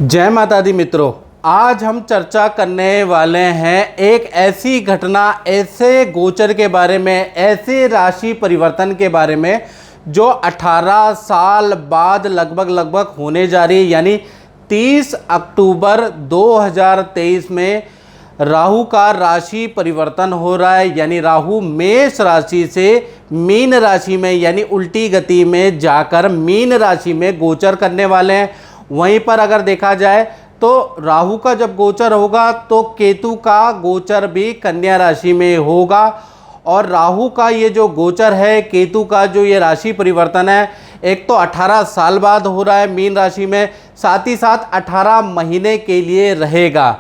जय माता दी मित्रों, आज हम चर्चा करने वाले हैं एक ऐसी घटना, ऐसे गोचर के बारे में, ऐसे राशि परिवर्तन के बारे में जो 18 साल बाद लगभग होने जा रही है। यानी 30 अक्टूबर 2023 में राहु का राशि परिवर्तन हो रहा है। यानी राहु मेष राशि से मीन राशि में यानी उल्टी गति में जाकर मीन राशि में गोचर करने वाले हैं। वहीं पर अगर देखा जाए तो राहु का जब गोचर होगा तो केतु का गोचर भी कन्या राशि में होगा। और राहु का ये जो गोचर है, केतु का जो ये राशि परिवर्तन है, एक तो 18 साल बाद हो रहा है मीन राशि में, साथ ही साथ 18 महीने के लिए रहेगा।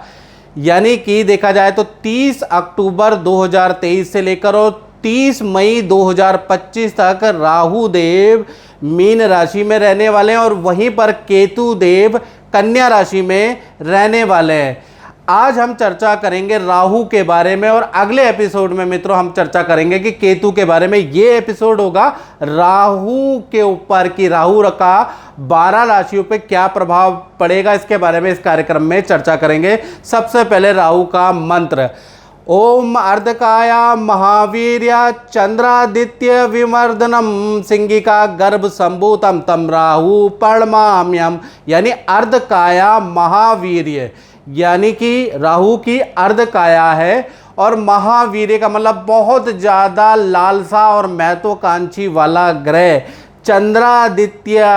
यानी कि देखा जाए तो 30 अक्टूबर 2023 से लेकर और 30 मई 2025 तक राहु देव मीन राशि में रहने वाले हैं और वहीं पर केतु देव कन्या राशि में रहने वाले हैं। आज हम चर्चा करेंगे राहु के बारे में और अगले एपिसोड में मित्रों हम चर्चा करेंगे कि केतु के बारे में। ये एपिसोड होगा राहु के ऊपर कि राहु का 12 राशियों पे क्या प्रभाव पड़ेगा, इसके बारे में इस कार्यक्रम में चर्चा करेंगे। सबसे पहले राहु का मंत्र, ओम अर्धकाया महावीर्या चंद्रादित्य विमर्दनम सिंगिका गर्भ संभूतम तम राहु पर्णमाम्यम। यानी अर्धकाया महावीर्य, यानी कि राहु की अर्धकाया है और महावीर्य का मतलब बहुत ज़्यादा लालसा और महत्वाकांक्षी वाला ग्रह चंद्रादित्य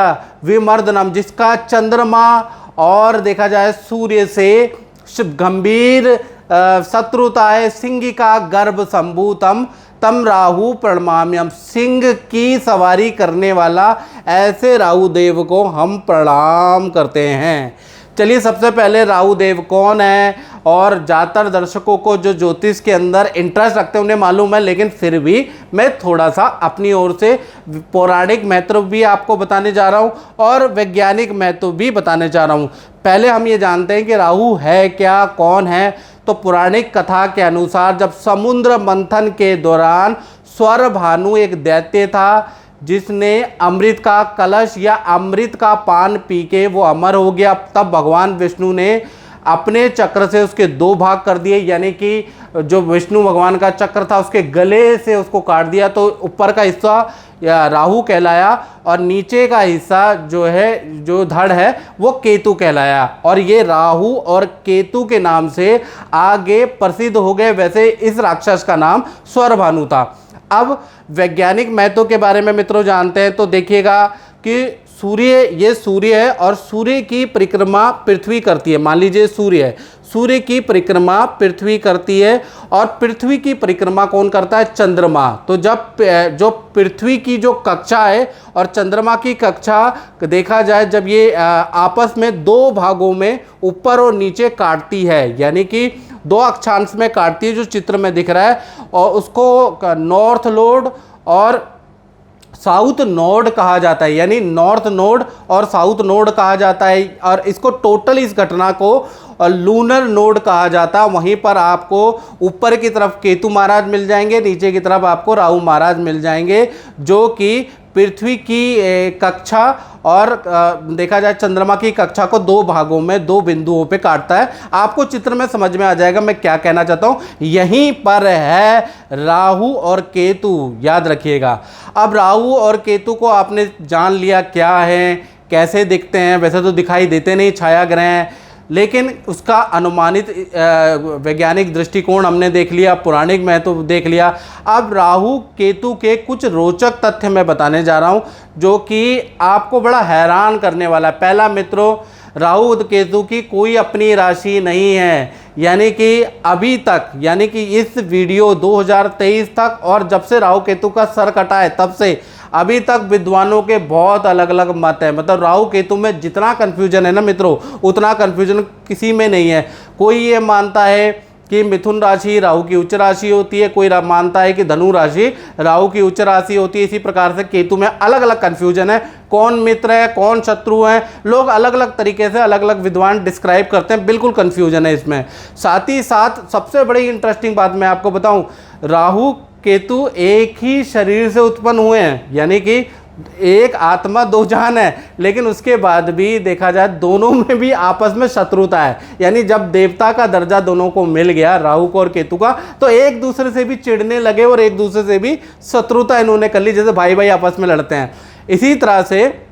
विमर्दनम, जिसका चंद्रमा और देखा जाए सूर्य से गंभीर शत्रुता है। सिंगिका गर्भ संभूतम तम राहु प्रणमाम्यम, सिंह की सवारी करने वाला ऐसे राहु देव को हम प्रणाम करते हैं। चलिए, सबसे पहले राहु देव कौन है, और ज़्यादातर दर्शकों को जो ज्योतिष के अंदर इंटरेस्ट रखते हैं उन्हें मालूम है, लेकिन फिर भी मैं थोड़ा सा अपनी ओर से पौराणिक महत्व भी आपको बताने जा रहा हूँ और वैज्ञानिक महत्व भी बताने जा रहा हूँ। पहले हम ये जानते हैं कि राहु है क्या, कौन है। तो पौराणिक कथा के अनुसार जब समुद्र मंथन के दौरान स्वर भानु एक दैत्य था जिसने अमृत का कलश या अमृत का पान पी के वो अमर हो गया, तब भगवान विष्णु ने अपने चक्र से उसके 2 भाग कर दिए। यानी कि जो विष्णु भगवान का चक्र था उसके गले से उसको काट दिया, तो ऊपर का हिस्सा या राहु कहलाया और नीचे का हिस्सा जो है, जो धड़ है, वो केतु कहलाया। और ये राहु और केतु के नाम से आगे प्रसिद्ध हो गए। वैसे इस राक्षस का नाम स्वरभानु था। अब वैज्ञानिक महत्व के बारे में मित्रों जानते हैं तो देखिएगा कि ये सूर्य है और सूर्य की परिक्रमा पृथ्वी करती है। मान लीजिए सूर्य है, सूर्य की परिक्रमा पृथ्वी करती है और पृथ्वी की परिक्रमा कौन करता है? चंद्रमा। तो जब जो पृथ्वी की जो कक्षा है और चंद्रमा की कक्षा देखा जाए, जब ये आपस में 2 भागों में ऊपर और नीचे काटती है, यानी कि 2 अक्षांश में काटती है, जो चित्र में दिख रहा है, और उसको नॉर्थ नोड और साउथ नोड कहा जाता है। यानी नॉर्थ नोड और साउथ नोड कहा जाता है और इसको टोटल इस घटना को लूनर नोड कहा जाता है। वहीं पर आपको ऊपर की तरफ केतु महाराज मिल जाएंगे, नीचे की तरफ आपको राहु महाराज मिल जाएंगे, जो कि पृथ्वी की कक्षा और देखा जाए चंद्रमा की कक्षा को 2 भागों में 2 बिंदुओं पे काटता है। आपको चित्र में समझ में आ जाएगा मैं क्या कहना चाहता हूँ। यहीं पर है राहु और केतु, याद रखिएगा। अब राहु और केतु को आपने जान लिया क्या है, कैसे दिखते हैं। वैसे तो दिखाई देते नहीं, छाया ग्रह हैं, लेकिन उसका अनुमानित वैज्ञानिक दृष्टिकोण हमने देख लिया, पौराणिक महत्व देख लिया। अब राहु केतु के कुछ रोचक तथ्य मैं बताने जा रहा हूं जो कि आपको बड़ा हैरान करने वाला है। पहला मित्रों, राहु केतु की कोई अपनी राशि नहीं है। यानी कि अभी तक, यानी कि इस वीडियो 2023 तक और जब से राहु केतु का सर कटा है तब से अभी तक विद्वानों के बहुत अलग अलग मत है। मतलब राहु केतु में जितना कन्फ्यूजन है ना मित्रों, उतना कन्फ्यूजन किसी में नहीं है। कोई ये मानता है कि मिथुन राशि राहु की उच्च राशि होती है, कोई मानता है कि धनु राशि राहु की उच्च राशि होती है। इसी प्रकार से केतु में अलग अलग कन्फ्यूजन है, कौन मित्र है कौन शत्रु है, लोग अलग अलग तरीके से अलग अलग विद्वान डिस्क्राइब करते हैं, बिल्कुल कन्फ्यूजन है इसमें। साथ ही साथ सबसे बड़ी इंटरेस्टिंग बात मैं आपको बताऊं, राहु केतु एक ही शरीर से उत्पन्न हुए हैं। यानी कि एक आत्मा दो जान है, लेकिन उसके बाद भी देखा जाए दोनों में भी आपस में शत्रुता है। यानी जब देवता का दर्जा दोनों को मिल गया, राहु को और केतु का, तो एक दूसरे से भी चिढ़ने लगे और एक दूसरे से भी शत्रुता इन्होंने कर ली, जैसे भाई भाई आपस में लड़ते हैं। इसी तरह से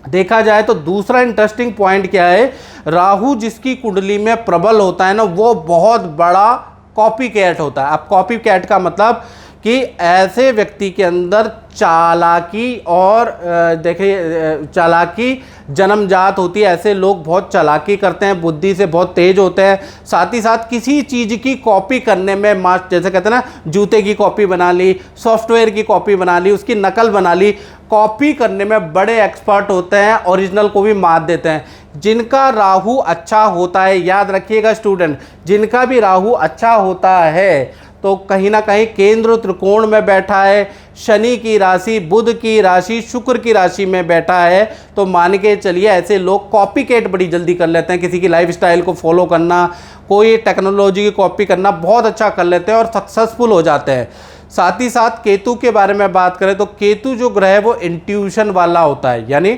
देखा जाए तो दूसरा इंटरेस्टिंग पॉइंट क्या है, राहु जिसकी कुंडली में प्रबल होता है ना, वो बहुत बड़ा कॉपी कैट होता है। अब कॉपी कैट का मतलब कि ऐसे व्यक्ति के अंदर चालाकी और देखिए चालाकी जन्मजात होती है। ऐसे लोग बहुत चालाकी करते हैं, बुद्धि से बहुत तेज होते हैं, साथ ही साथ किसी चीज़ की कॉपी करने में जैसे कहते हैं ना, जूते की कॉपी बना ली, सॉफ्टवेयर की कॉपी बना ली, उसकी नकल बना ली, कॉपी करने में बड़े एक्सपर्ट होते हैं, ओरिजिनल को भी मात देते हैं। जिनका राहु अच्छा होता है, याद रखिएगा स्टूडेंट, जिनका भी राहु अच्छा होता है तो कहीं ना कहीं केंद्र त्रिकोण में बैठा है, शनि की राशि, बुध की राशि, शुक्र की राशि में बैठा है, तो मान के चलिए ऐसे लोग कॉपी कैट बड़ी जल्दी कर लेते हैं। किसी की लाइफस्टाइल को फॉलो करना, कोई टेक्नोलॉजी की कॉपी करना बहुत अच्छा कर लेते हैं और सक्सेसफुल हो जाते हैं। साथ ही साथ केतु के बारे में बात करें तो केतु जो ग्रह है वो इंट्यूशन वाला होता है। यानी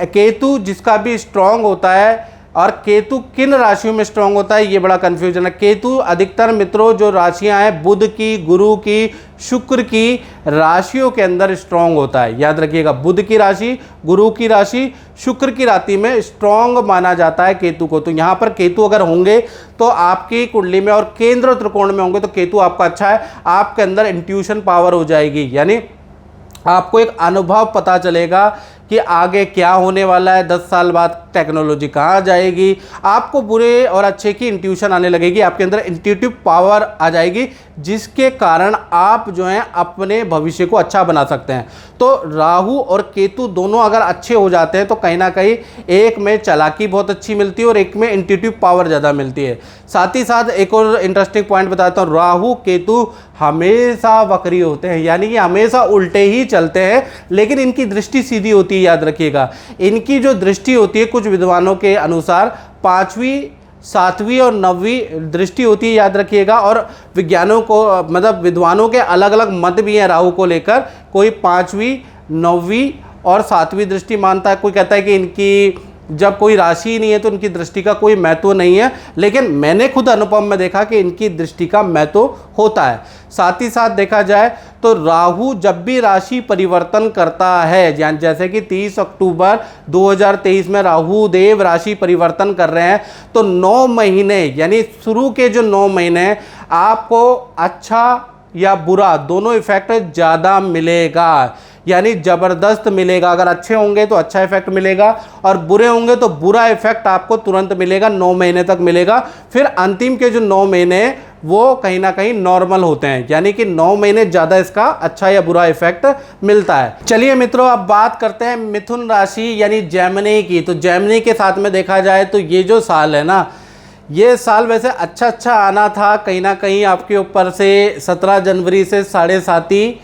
केतु जिसका भी स्ट्रांग होता है, और केतु किन राशियों में स्ट्रांग होता है ये बड़ा कंफ्यूजन है। केतु अधिकतर मित्रों जो राशियां हैं बुध की, गुरु की, शुक्र की राशियों के अंदर स्ट्रांग होता है। याद रखिएगा, बुध की राशि, गुरु की राशि, शुक्र की राशि में स्ट्रांग माना जाता है केतु को। तो यहाँ पर केतु अगर होंगे तो आपकी कुंडली में और केंद्र त्रिकोण में होंगे तो केतु आपका अच्छा है, आपके अंदर इंट्यूशन पावर हो जाएगी। यानी आपको एक अनुभव पता चलेगा कि आगे क्या होने वाला है, 10 साल बाद टेक्नोलॉजी कहाँ जाएगी, आपको बुरे और अच्छे की इंट्यूशन आने लगेगी, आपके अंदर इंट्यूटिव पावर आ जाएगी, जिसके कारण आप जो हैं अपने भविष्य को अच्छा बना सकते हैं। तो राहु और केतु दोनों अगर अच्छे हो जाते हैं तो कहीं ना कहीं एक में चालाकी बहुत अच्छी मिलती है और एक में इंट्यूटिव पावर ज़्यादा मिलती है। साथ ही साथ एक और इंटरेस्टिंग पॉइंट बताता हूँ, राहु केतु हमेशा वक्री होते हैं, यानी कि हमेशा उल्टे ही चलते हैं, लेकिन इनकी दृष्टि सीधी होती है। याद रखिएगा, इनकी जो दृष्टि होती है कुछ विद्वानों के अनुसार 5वीं, 7वीं और 9वीं दृष्टि होती है। याद रखिएगा, और विज्ञानों को मतलब विद्वानों के अलग अलग मत भी हैं राहु को लेकर। कोई 5वीं, 9वीं और 7वीं दृष्टि मानता है, कोई कहता है कि इनकी जब कोई राशि ही नहीं है तो इनकी दृष्टि का कोई महत्व नहीं है, लेकिन मैंने खुद अनुभव में देखा कि इनकी दृष्टि का महत्व होता है। साथ ही साथ देखा जाए तो राहु जब भी राशि परिवर्तन करता है, जैसे कि 30 अक्टूबर 2023 में राहु देव राशि परिवर्तन कर रहे हैं, तो 9 महीने यानी शुरू के जो 9 महीने आपको अच्छा या बुरा दोनों इफेक्ट ज़्यादा मिलेगा, यानी ज़बरदस्त मिलेगा। अगर अच्छे होंगे तो अच्छा इफेक्ट मिलेगा और बुरे होंगे तो बुरा इफेक्ट आपको तुरंत मिलेगा, 9 महीने तक मिलेगा। फिर अंतिम के जो 9 महीने वो कहीं ना कहीं नॉर्मल होते हैं, यानी कि 9 महीने ज़्यादा इसका अच्छा या बुरा इफेक्ट मिलता है। चलिए मित्रों, अब बात करते हैं मिथुन राशि यानी जेमिनी की। तो जेमिनी के साथ में देखा जाए तो ये जो साल है ना, ये साल वैसे अच्छा आना था, कहीं ना कहीं आपके ऊपर से 17 जनवरी से 7.5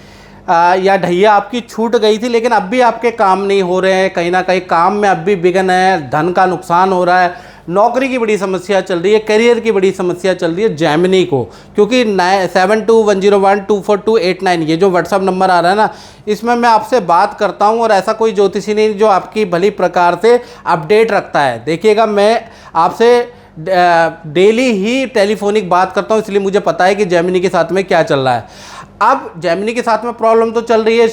या ढैया आपकी छूट गई थी, लेकिन अब भी आपके काम नहीं हो रहे हैं, कहीं ना कहीं काम में अब भी विघ्न है, धन का नुकसान हो रहा है, नौकरी की बड़ी समस्या चल रही है, करियर की बड़ी समस्या चल रही है जेमिनी को। क्योंकि 7210122428 ये जो व्हाट्सअप नंबर आ रहा है ना, इसमें मैं आपसे बात करता हूं और ऐसा कोई ज्योतिषी नहीं जो आपकी भली प्रकार से अपडेट रखता है। देखिएगा, मैं आपसे डेली ही टेलीफोनिक बात करता हूं, इसलिए मुझे पता है कि जेमिनी के साथ में क्या चल रहा है। अब जेमिनी के साथ में प्रॉब्लम तो चल रही है,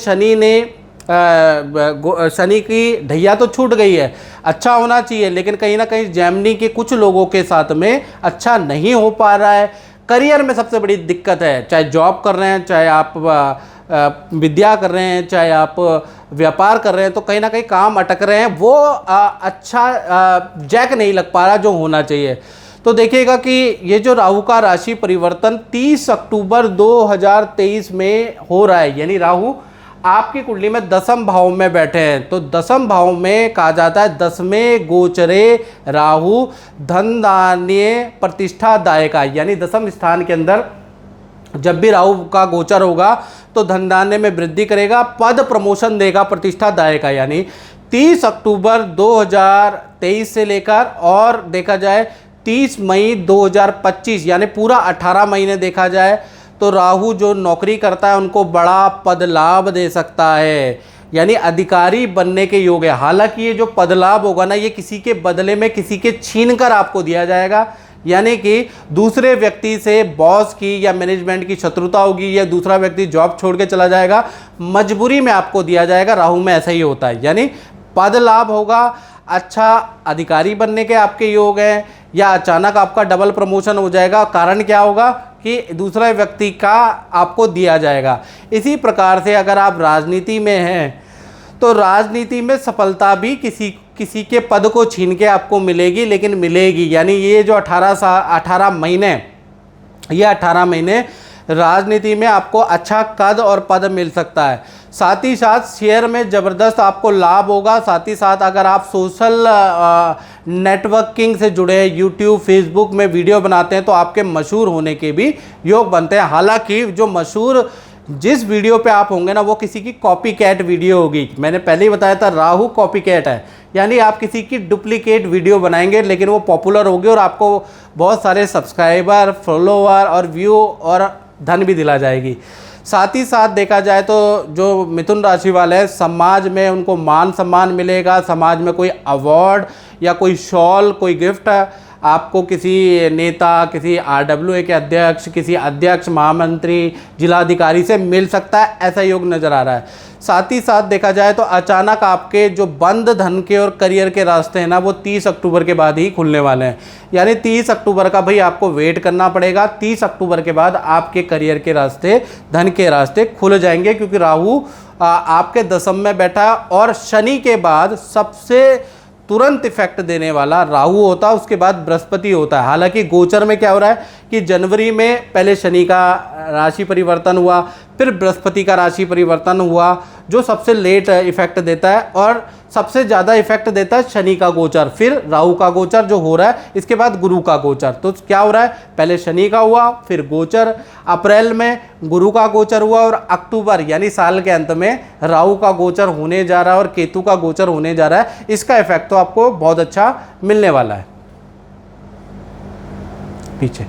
शनि की ढैया तो छूट गई है, अच्छा होना चाहिए, लेकिन कहीं ना कहीं जेमिनी के कुछ लोगों के साथ में अच्छा नहीं हो पा रहा है। करियर में सबसे बड़ी दिक्कत है, चाहे जॉब कर रहे हैं, चाहे आप विद्या कर रहे हैं, चाहे आप व्यापार कर रहे हैं, तो कहीं ना कहीं काम अटक रहे हैं, वो अच्छा जैक नहीं लग पा रहा जो होना चाहिए। तो देखिएगा कि ये जो राहु का राशि परिवर्तन 30 अक्टूबर 2023 में हो रहा है, यानी राहु आपकी कुंडली में 10वें भाव में बैठे हैं। तो 10वें भाव में कहा जाता है 10वें गोचरे राहु धन धान्य प्रतिष्ठा दायका, यानी 10वें स्थान के अंदर जब भी राहु का गोचर होगा तो धन धान्य में वृद्धि करेगा, पद प्रमोशन देगा, प्रतिष्ठा दायका। यानी 30 अक्टूबर 2023 से लेकर और देखा जाए 30 मई 2025 यानी पूरा 18 महीने देखा जाए तो राहु जो नौकरी करता है उनको बड़ा पद लाभ दे सकता है। यानी अधिकारी बनने के योग है। हालांकि ये जो पद लाभ होगा ना, ये किसी के बदले में किसी के छीन कर आपको दिया जाएगा, यानी कि दूसरे व्यक्ति से बॉस की या मैनेजमेंट की शत्रुता होगी, या दूसरा व्यक्ति जॉब छोड़ के चला जाएगा, मजबूरी में आपको दिया जाएगा। राहु में ऐसा ही होता है, यानी पद लाभ होगा, अच्छा अधिकारी बनने के आपके योग हैं, या अचानक आपका डबल प्रमोशन हो जाएगा। कारण क्या होगा कि दूसरा व्यक्ति का आपको दिया जाएगा। इसी प्रकार से अगर आप राजनीति में हैं तो राजनीति में सफलता भी किसी के पद को छीन के आपको मिलेगी, लेकिन मिलेगी। यानी ये जो 18 महीने राजनीति में आपको अच्छा कद और पद मिल सकता है। साथ ही साथ शेयर में ज़बरदस्त आपको लाभ होगा। साथ ही साथ अगर आप सोशल नेटवर्किंग से जुड़े यूट्यूब फेसबुक में वीडियो बनाते हैं तो आपके मशहूर होने के भी योग बनते हैं। हालांकि जो मशहूर जिस वीडियो पे आप होंगे ना, वो किसी की कॉपी कैट वीडियो होगी। मैंने पहले ही बताया था, राहु कॉपी कैट है, यानी आप किसी की डुप्लीकेट वीडियो बनाएंगे, लेकिन वो पॉपुलर होगी और आपको बहुत सारे सब्सक्राइबर, फॉलोवर और व्यू और धन भी दिला जाएगी। साथ ही साथ देखा जाए तो जो मिथुन राशि वाले हैं, समाज में उनको मान सम्मान मिलेगा। समाज में कोई अवार्ड या कोई शॉल, कोई गिफ्ट आपको किसी नेता, किसी RWA के अध्यक्ष, किसी अध्यक्ष, महामंत्री, जिलाधिकारी से मिल सकता है, ऐसा योग नज़र आ रहा है। साथ ही साथ देखा जाए तो अचानक आपके जो बंद धन के और करियर के रास्ते हैं ना, वो 30 अक्टूबर के बाद ही खुलने वाले हैं। यानी 30 अक्टूबर का भाई आपको वेट करना पड़ेगा। 30 अक्टूबर के बाद आपके करियर के रास्ते, धन के रास्ते खुल जाएंगे, क्योंकि राहु आपके दशम में बैठा, और शनि के बाद सबसे तुरंत इफेक्ट देने वाला राहु होता है, उसके बाद बृहस्पति होता है। हालांकि गोचर में क्या हो रहा है कि जनवरी में पहले शनि का राशि परिवर्तन हुआ, फिर बृहस्पति का राशि परिवर्तन हुआ, जो सबसे लेट इफेक्ट देता है, और सबसे ज़्यादा इफेक्ट देता है शनि का गोचर, फिर राहु का गोचर जो हो रहा है, इसके बाद गुरु का गोचर। तो क्या हो रहा है, पहले शनि का हुआ, फिर गोचर, अप्रैल में गुरु का गोचर हुआ, और अक्टूबर यानी साल के अंत में राहु का गोचर होने जा रहा है और केतु का गोचर होने जा रहा है। इसका इफेक्ट तो आपको बहुत अच्छा मिलने वाला है पीछे।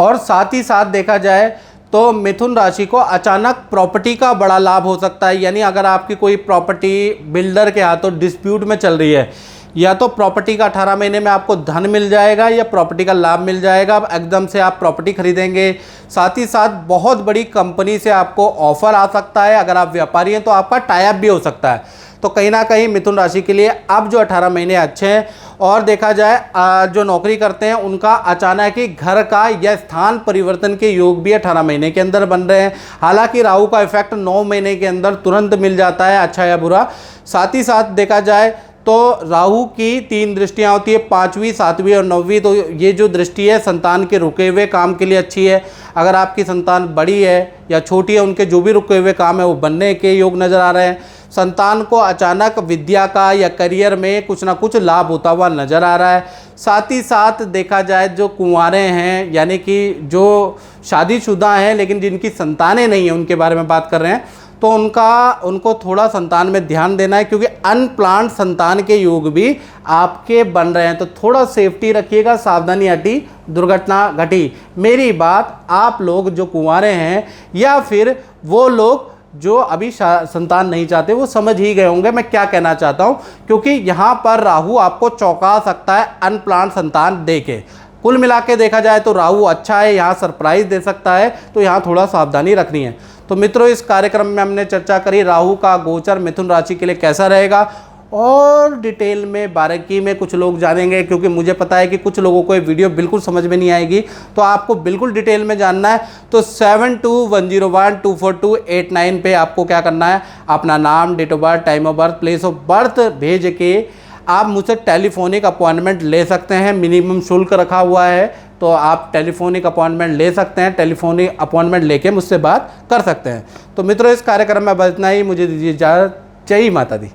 और साथ ही साथ देखा जाए तो मिथुन राशि को अचानक प्रॉपर्टी का बड़ा लाभ हो सकता है। यानी अगर आपकी कोई प्रॉपर्टी बिल्डर के हाथों डिस्प्यूट में चल रही है, या तो प्रॉपर्टी का 18 महीने में आपको धन मिल जाएगा या प्रॉपर्टी का लाभ मिल जाएगा, एकदम से आप प्रॉपर्टी खरीदेंगे। साथ ही साथ बहुत बड़ी कंपनी से आपको ऑफर आ सकता है। अगर आप व्यापारी हैं तो आपका टाई अप भी हो सकता है। तो कहीं ना कहीं मिथुन राशि के लिए अब जो 18 महीने अच्छे हैं। और देखा जाए जो नौकरी करते हैं उनका अचानक ही घर का या स्थान परिवर्तन के योग भी 18 महीने के अंदर बन रहे हैं। हालांकि राहु का इफेक्ट 9 महीने के अंदर तुरंत मिल जाता है, अच्छा या बुरा। साथ ही साथ देखा जाए तो राहु की 3 दृष्टियां होती है, 5वीं, 7वीं और 9वीं। तो ये जो दृष्टि है संतान के रुके हुए काम के लिए अच्छी है। अगर आपकी संतान बड़ी है या छोटी है, उनके जो भी रुके हुए काम है वो बनने के योग नज़र आ रहे हैं। संतान को अचानक विद्या का या करियर में कुछ ना कुछ लाभ होता हुआ नज़र आ रहा है। साथ ही साथ देखा जाए जो कुंवारे हैं, यानी कि जो शादीशुदा हैं लेकिन जिनकी संतानें नहीं हैं, उनके बारे में बात कर रहे हैं, तो उनको थोड़ा संतान में ध्यान देना है, क्योंकि अनप्लान्ड संतान के योग भी आपके बन रहे हैं। तो थोड़ा सेफ्टी रखिएगा, सावधानी हटी दुर्घटना घटी। मेरी बात आप लोग जो कुंवारे हैं या फिर वो लोग जो अभी संतान नहीं चाहते, वो समझ ही गए होंगे मैं क्या कहना चाहता हूँ, क्योंकि यहाँ पर राहु आपको चौंका सकता है अनप्लान्ड संतान दे के। कुल मिला के देखा जाए तो राहु अच्छा है, यहाँ सरप्राइज दे सकता है, तो यहाँ थोड़ा सावधानी रखनी है। तो मित्रों, इस कार्यक्रम में हमने चर्चा करी राहु का गोचर मिथुन राशि के लिए कैसा रहेगा, और डिटेल में बारीकी में कुछ लोग जानेंगे, क्योंकि मुझे पता है कि कुछ लोगों को ये वीडियो बिल्कुल समझ में नहीं आएगी। तो आपको बिल्कुल डिटेल में जानना है तो 7210124289 पे आपको क्या करना है, अपना नाम, date of birth, time of birth, place of birth भेज के आप मुझसे टेलीफोनिक अपॉइंटमेंट ले सकते हैं। मिनिमम शुल्क रखा हुआ है, तो आप टेलीफोनिक अपॉइंटमेंट ले सकते हैं। टेलीफोनिक अपॉइंटमेंट लेके मुझसे बात कर सकते हैं। तो मित्रों, इस कार्यक्रम में बस इतना ही। मुझे दीजिए इजाज़त। जय माता दी।